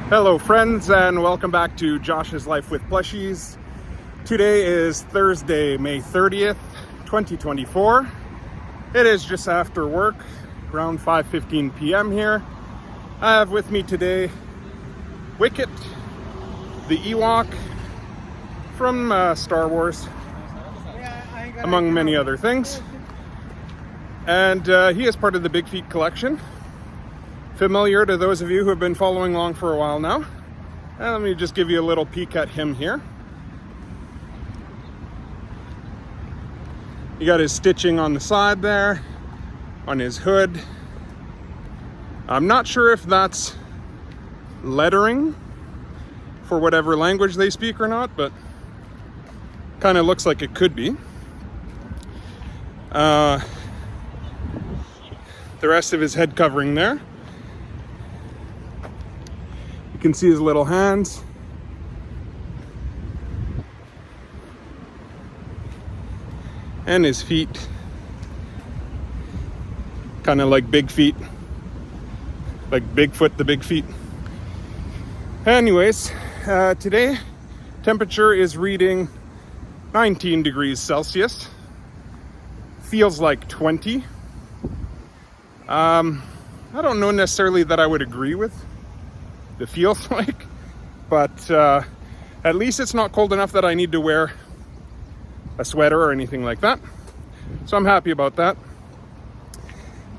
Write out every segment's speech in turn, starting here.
Hello friends, and welcome back to Josh's Life with Plushies. Today is Thursday, May 30th, 2024. It is just after work, around 5:15 p.m. here. I have with me today Wicket, the Ewok from Star Wars, among many other things. And he is part of the Big Feet collection. Familiar to those of you who have been following along for a while now. And let me just give you a little peek at him here. You got his stitching on the side there, on his hood. I'm not sure if that's lettering for whatever language they speak or not, but kind of looks like it could be. The rest of his head covering there. You can see his little hands. And his feet. Kind of like big feet. Like Bigfoot, the big feet. Anyways, today temperature is reading 19 degrees Celsius. Feels like 20. I don't know necessarily that I would agree with the feels like, but at least it's not cold enough that I need to wear a sweater or anything like that. So I'm happy about that.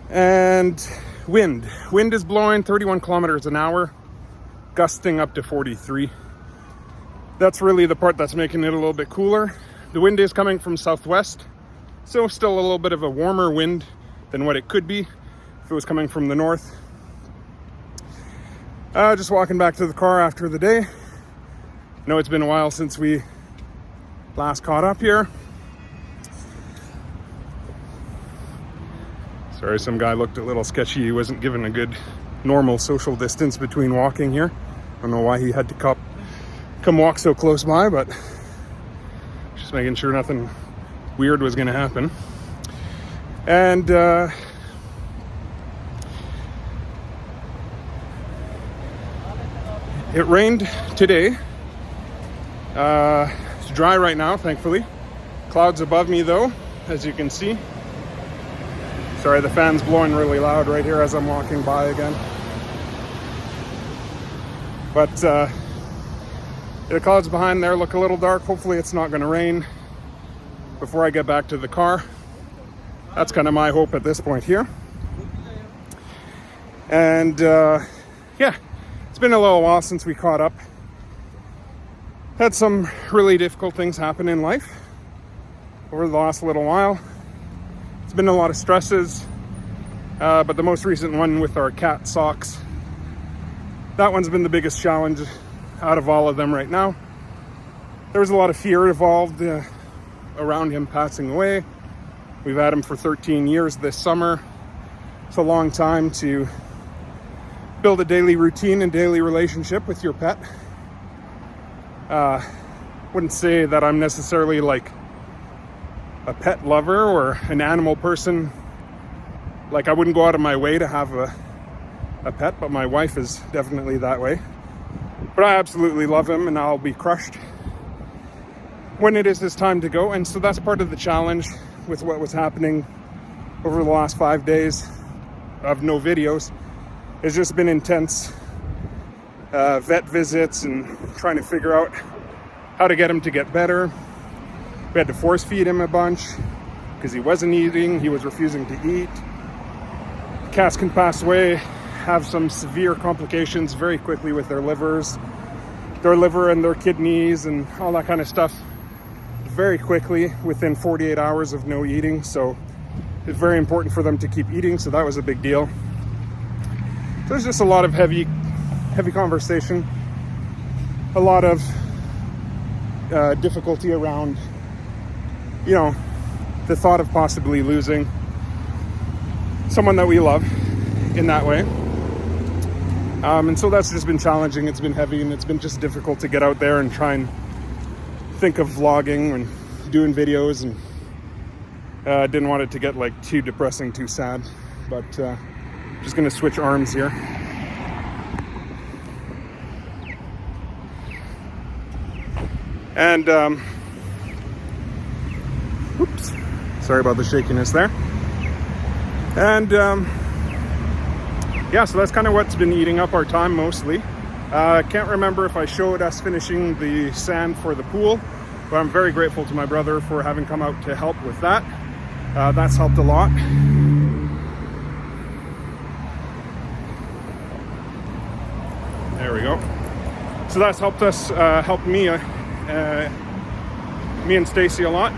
And wind is blowing 31 kilometers an hour, gusting up to 43. That's really the part that's making it a little bit cooler. The wind is coming from southwest, so still a little bit of a warmer wind than what it could be if it was coming from the north. Just walking back to the car after the day. I know it's been a while since we last caught up here. Sorry, some guy looked a little sketchy. He wasn't given a good normal social distance between walking here. I don't know why he had to come walk so close by, but just making sure nothing weird was going to happen. And it rained today. It's dry right now, thankfully. Clouds above me though, as you can see. Sorry, the fan's blowing really loud right here as I'm walking by again. But the clouds behind there look a little dark. Hopefully it's not going to rain before I get back to the car. That's kind of my hope at this point here. And yeah, it's been a little while since we caught up. Had some really difficult things happen in life over the last little while. It's been a lot of stresses, but the most recent one with our cat Socks, that one's been the biggest challenge out of all of them right now. There was a lot of fear involved around him passing away. We've had him for 13 years this summer. It's a long time to build a daily routine and daily relationship with your pet. Wouldn't say that I'm necessarily like a pet lover or an animal person. Like I wouldn't go out of my way to have a pet, but my wife is definitely that way. But I absolutely love him, and I'll be crushed when it is his time to go. And so that's part of the challenge with what was happening over the last 5 days of no videos. It's just been intense vet visits and trying to figure out how to get him to get better. We had to force feed him a bunch because he wasn't eating, he was refusing to eat. Cats can pass away, have some severe complications very quickly with their liver and their kidneys and all that kind of stuff very quickly within 48 hours of no eating. So it's very important for them to keep eating, so that was a big deal. So there's just a lot of heavy conversation, a lot of difficulty around, the thought of possibly losing someone that we love in that way. And so that's just been challenging. It's been heavy, and it's been just difficult to get out there and try and think of vlogging and doing videos, and didn't want it to get like too depressing, too sad, but just gonna switch arms here. And oops, sorry about the shakiness there. And yeah, so that's kind of what's been eating up our time mostly. I can't remember if I showed us finishing the sand for the pool, but I'm very grateful to my brother for having come out to help with that. That's helped a lot. There we go. So that's helped us, helped me and Stacy a lot.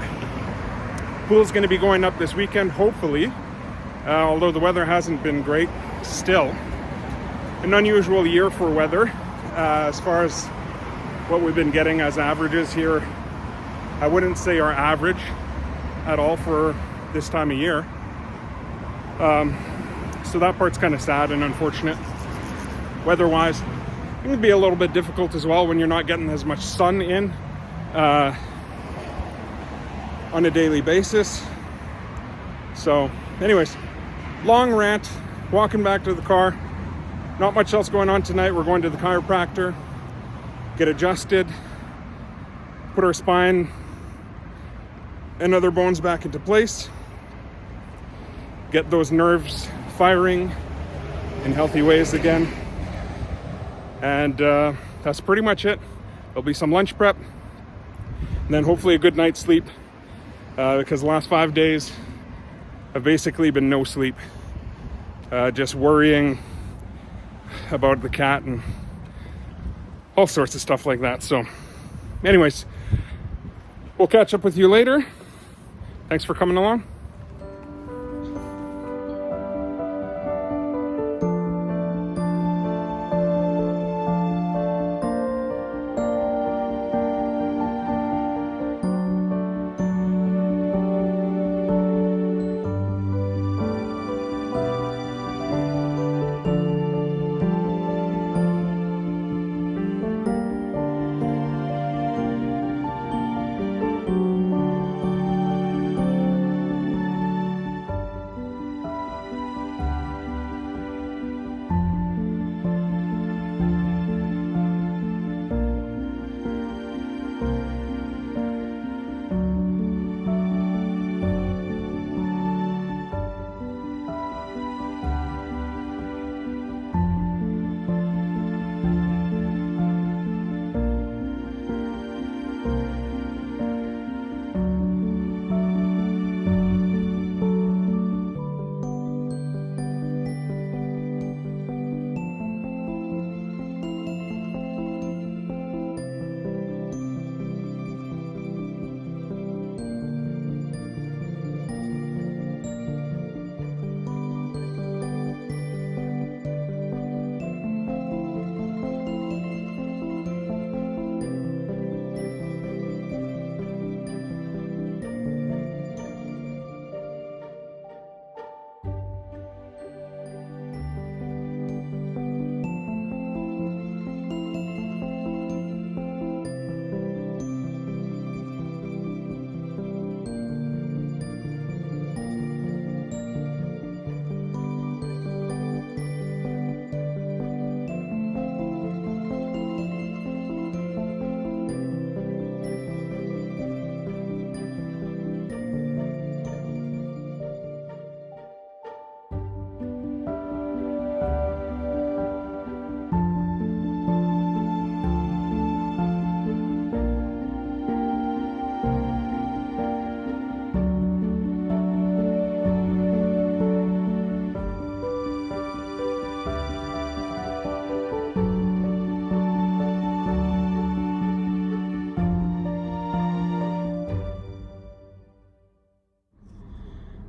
Pool's going to be going up this weekend, hopefully. Although the weather hasn't been great, still. An unusual year for weather. As far as what we've been getting as averages here, I wouldn't say are average at all for this time of year. So that part's kind of sad and unfortunate. Weather-wise, it can be a little bit difficult as well when you're not getting as much sun in on a daily basis. So anyways, long rant, walking back to the car. Not much else going on tonight. We're going to the chiropractor, get adjusted, put our spine and other bones back into place, get those nerves firing in healthy ways again. And that's pretty much it. There'll be some lunch prep, and then hopefully a good night's sleep, because the last 5 days have basically been no sleep. Just worrying about the cat and all sorts of stuff like that. So anyways, we'll catch up with you later. Thanks for coming along.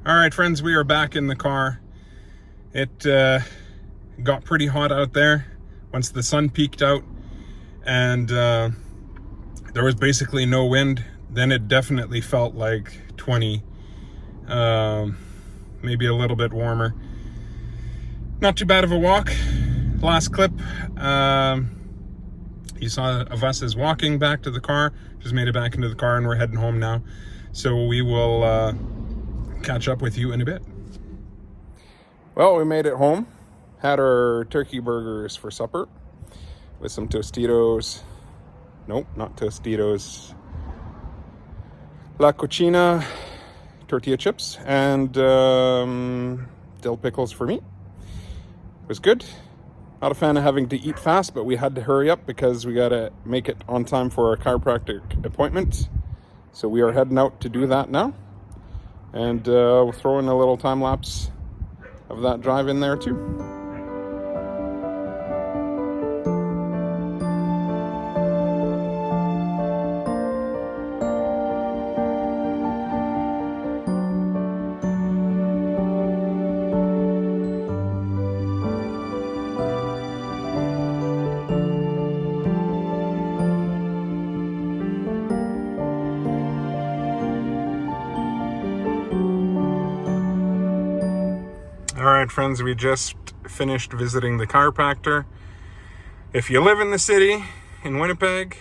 All right, friends, we are back in the car. It got pretty hot out there once the sun peaked out, and there was basically no wind. Then it definitely felt like 20, maybe a little bit warmer. Not too bad of a walk. Last clip, you saw of us as walking back to the car. Just made it back into the car, and we're heading home now. So we will catch up with you in a bit. Well, we made it home. Had our turkey burgers for supper with some Tostitos. Nope, not Tostitos. La Cocina tortilla chips and dill pickles for me. It was good. Not a fan of having to eat fast, but we had to hurry up because we got to make it on time for our chiropractic appointment. So we are heading out to do that now. And we'll throw in a little time lapse of that drive in there too. Alright friends, we just finished visiting the chiropractor. If you live in the city, in Winnipeg,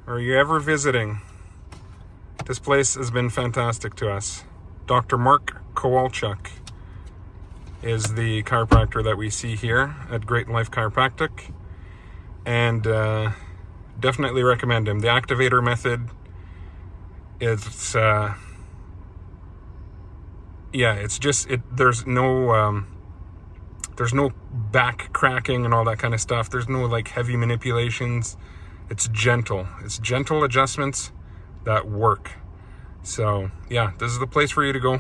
or you're ever visiting, this place has been fantastic to us. Dr. Mark Kowalchuk is the chiropractor that we see here at Great Life Chiropractic. And definitely recommend him. The activator method is... it's just there's no back cracking and all that kind of stuff. There's no like heavy manipulations. It's gentle adjustments that work. So yeah, this is the place for you to go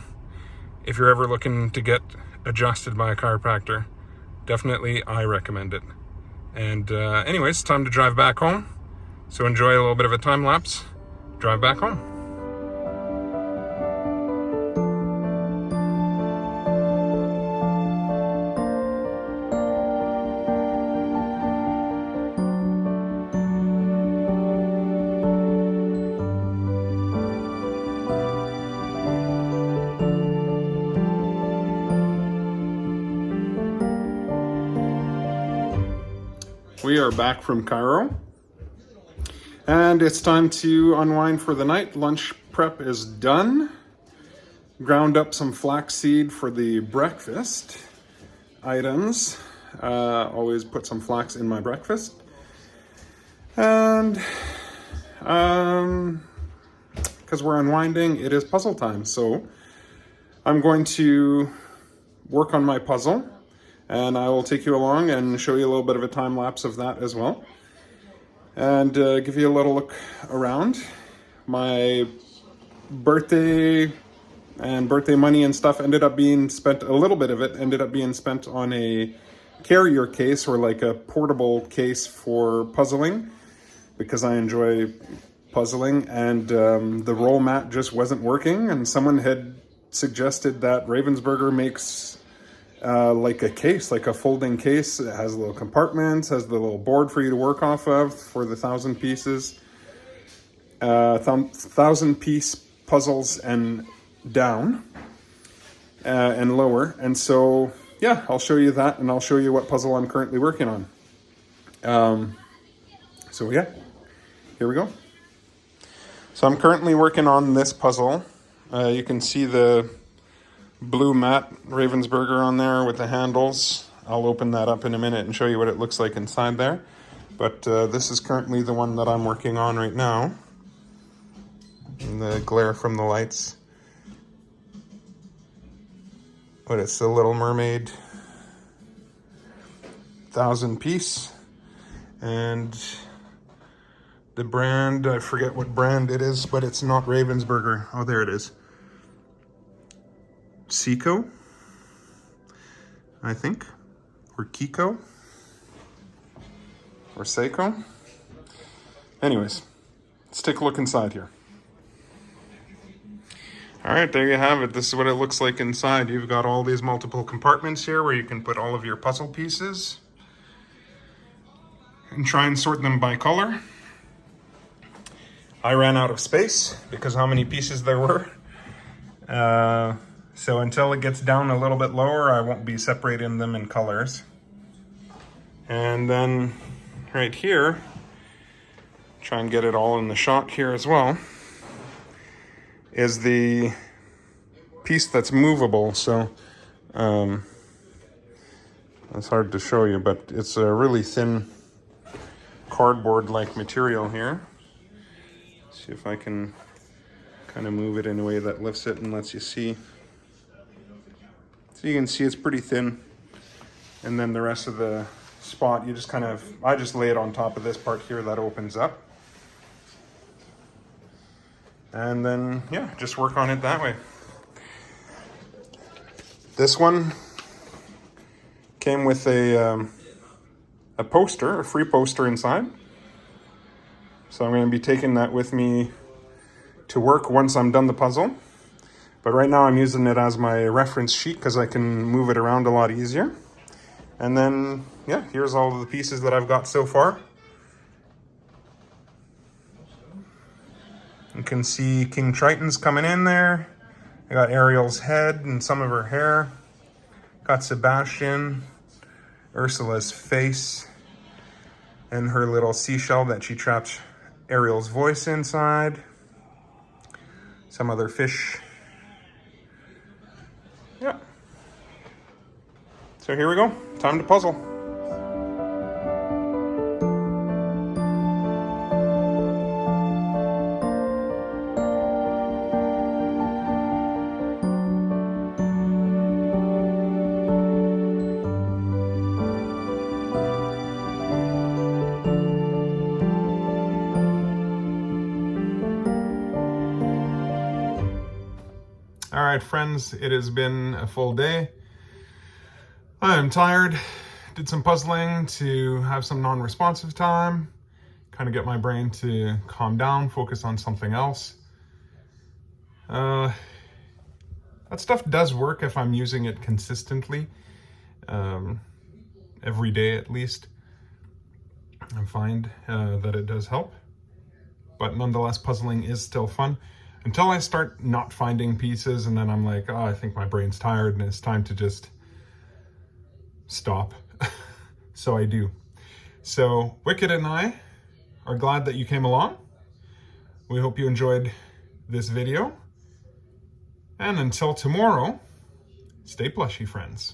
if you're ever looking to get adjusted by a chiropractor. Definitely I recommend it. And anyways, time to drive back home, so enjoy a little bit of a time lapse. Drive back home. We are back from chiro, and it's time to unwind for the night. Lunch prep is done. Ground up some flaxseed for the breakfast items. Always put some flax in my breakfast. And because we're unwinding, it is puzzle time. So I'm going to work on my puzzle, and I will take you along and show you a little bit of a time lapse of that as well, and give you a little look around. My birthday and birthday money and stuff ended up being spent, a little bit of it ended up being spent on a carrier case, or like a portable case for puzzling, because I enjoy puzzling, and the roll mat just wasn't working, and someone had suggested that Ravensburger makes like a case, like a folding case. It has little compartments, has the little board for you to work off of for the 1,000 pieces, 1,000 piece puzzles and down and lower. And so yeah, I'll show you that, and I'll show you what puzzle I'm currently working on. So yeah, here we go. So I'm currently working on this puzzle. You can see the blue matte Ravensburger on there with the handles. I'll open that up in a minute and show you what it looks like inside there. But this is currently the one that I'm working on right now. And the glare from the lights. But it's the Little Mermaid 1,000 piece. And the brand, I forget what brand it is, but it's not Ravensburger. Oh, there it is. Seiko, I think, or Kiko, or Seiko. Anyways, let's take a look inside here. All right, there you have it. This is what it looks like inside. You've got all these multiple compartments here where you can put all of your puzzle pieces and try and sort them by color. I ran out of space because how many pieces there were. So until it gets down a little bit lower, I won't be separating them in colors. And then right here, try and get it all in the shot here as well, is the piece that's movable. So it's hard to show you, but it's a really thin cardboard-like material here. See if I can Kind of move it in a way that lifts it and lets you see. So you can see it's pretty thin. And then the rest of the spot, you just kind of, I just lay it on top of this part here that opens up. And then, yeah, just work on it that way. This one came with a poster, a free poster inside. So I'm going to be taking that with me to work once I'm done the puzzle. But right now I'm using it as my reference sheet because I can move it around a lot easier. And then, yeah, here's all of the pieces that I've got so far. You can see King Triton's coming in there. I got Ariel's head and some of her hair. Got Sebastian, Ursula's face, and her little seashell that she trapped Ariel's voice inside. Some other fish. Yeah. So here we go. Time to puzzle. All right, friends, it has been a full day. I am tired. Did some puzzling to have some non-responsive time, kind of get my brain to calm down, focus on something else. That stuff does work if I'm using it consistently, every day at least. I find that it does help, but nonetheless, puzzling is still fun. Until I start not finding pieces and then I'm like, oh, I think my brain's tired and it's time to just stop. So I do. So Wicket and I are glad that you came along. We hope you enjoyed this video. And until tomorrow, stay plushy, friends.